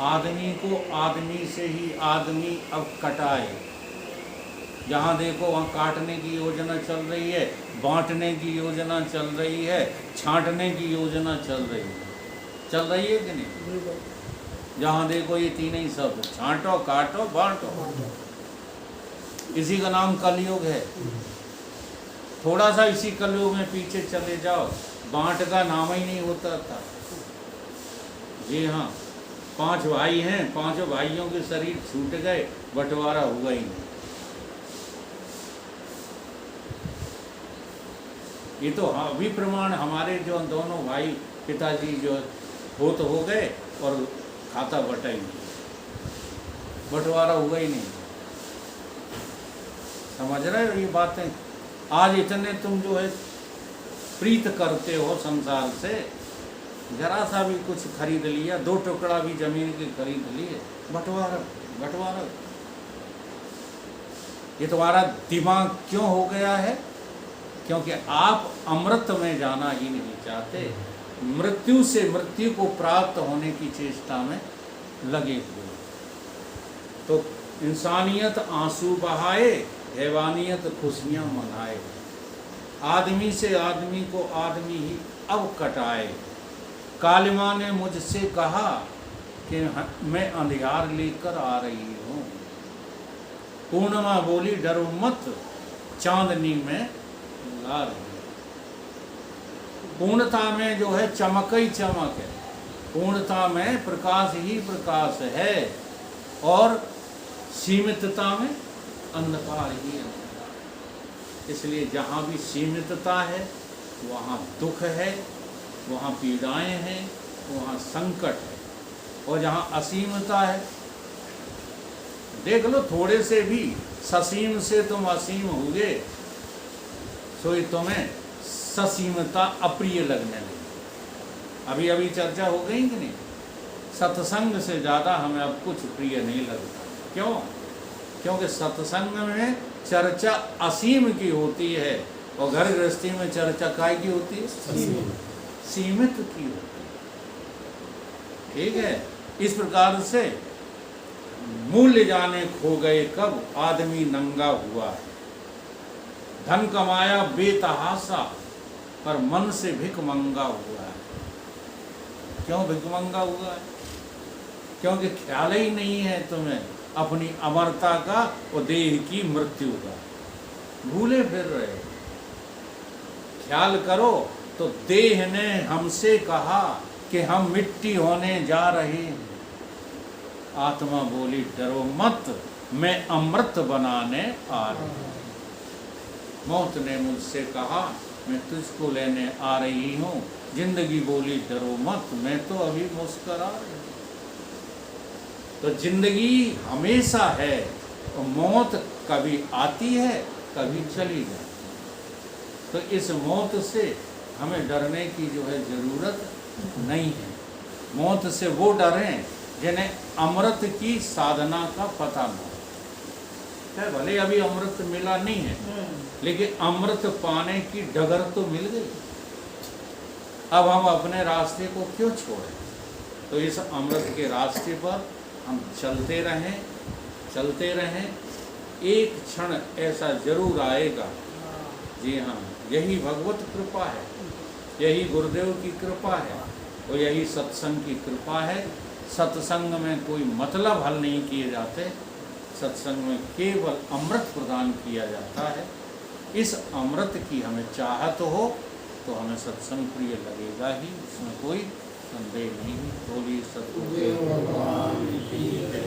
आदमी को आदमी से ही आदमी अब कटाए। जहाँ देखो वहाँ काटने की योजना चल रही है, बांटने की योजना चल रही है, छांटने की योजना चल रही है कि नहीं? जहाँ देखो ये तीन ही शब्द, छांटो, काटो, बांटो। इसी का नाम कलयुग है। थोड़ा सा इसी कलयुग में पीछे चले जाओ, बांट का नाम ही नहीं होता था। जी हाँ, 5 भाई हैं, 5 भाइयों के शरीर छूट गए, बंटवारा हुआ ही नहीं। ये तो अभी प्रमाण, हमारे जो दोनों भाई पिताजी जो हो गए और खाता बटा ही नहीं, बंटवारा हुआ ही नहीं। समझ रहे हो ये बातें? आज इतने तुम जो है प्रीत करते हो संसार से, जरा सा भी कुछ खरीद लिया, 2 टुकड़ा भी जमीन के खरीद लिए, बंटवारा। ये तुम्हारा दिमाग क्यों हो गया है? क्योंकि आप अमृत में जाना ही नहीं चाहते, मृत्यु से मृत्यु को प्राप्त होने की चेष्टा में लगे हुए। तो इंसानियत आंसू बहाए, हैवानियत खुशियां मनाए। आदमी से आदमी को आदमी ही अब कटाए। कालिमा ने मुझसे कहा कि मैं अंधियार लेकर आ रही हूँ। पूर्णिमा बोली डरो मत, चांदनी में ला रही। पूर्णता में जो है चमक ही चमक है, पूर्णता में प्रकाश ही प्रकाश है, और सीमितता में अंधकार ही अंधकार। इसलिए जहाँ भी सीमितता है वहाँ दुख है, वहाँ पीड़ाएं हैं, वहाँ संकट है। और जहाँ असीमता है, देख लो, थोड़े से भी ससीम से तुम असीम हुए, तो तुम्हें ससीमता अप्रिय लगने लगी। अभी अभी चर्चा हो गई कि नहीं? सत्संग से ज़्यादा हमें अब कुछ प्रिय नहीं लगता। क्यों? क्योंकि सत्संग में चर्चा असीम की होती है, और घर गृहस्थी में चर्चा काय की होती है? सीमित की होती है। ठीक है? इस प्रकार से मूल्य जाने खो गए कब, आदमी नंगा हुआ है। धन कमाया बेतहासा, पर मन से भिख मंगा हुआ है। क्यों भिख मंगा हुआ है? क्योंकि ख्याल ही नहीं है तुम्हें अपनी अमरता का और देह की मृत्यु का। भूले फिर रहे। ख्याल करो तो देह ने हमसे कहा कि हम मिट्टी होने जा रहे हैं। आत्मा बोली डरो मत, मैं अमृत बनाने आ रही हूँ। मौत ने मुझसे कहा मैं तुझको लेने आ रही हूँ। जिंदगी बोली डरो मत, मैं तो अभी मुस्कुरा रही हूँ। तो जिंदगी हमेशा है, और मौत कभी आती है, कभी चली जाती है। तो इस मौत से हमें डरने की जो है ज़रूरत नहीं है। मौत से वो डरें जिन्हें अमृत की साधना का पता न हो। भले अभी अमृत मिला नहीं है, लेकिन अमृत पाने की डगर तो मिल गई। अब हम अपने रास्ते को क्यों छोड़ें? तो इस अमृत के रास्ते पर हम चलते रहें। एक क्षण ऐसा जरूर आएगा। जी हाँ, यही भगवत कृपा है, यही गुरुदेव की कृपा है, और यही सत्संग की कृपा है। सत्संग में कोई मतलब हल नहीं किए जाते, सत्संग में केवल अमृत प्रदान किया जाता है। इस अमृत की हमें चाहत हो तो हमें सत्संग प्रिय लगेगा ही, इसमें कोई संदेह नहीं। बोलिए सतगुरु भगवान की जय।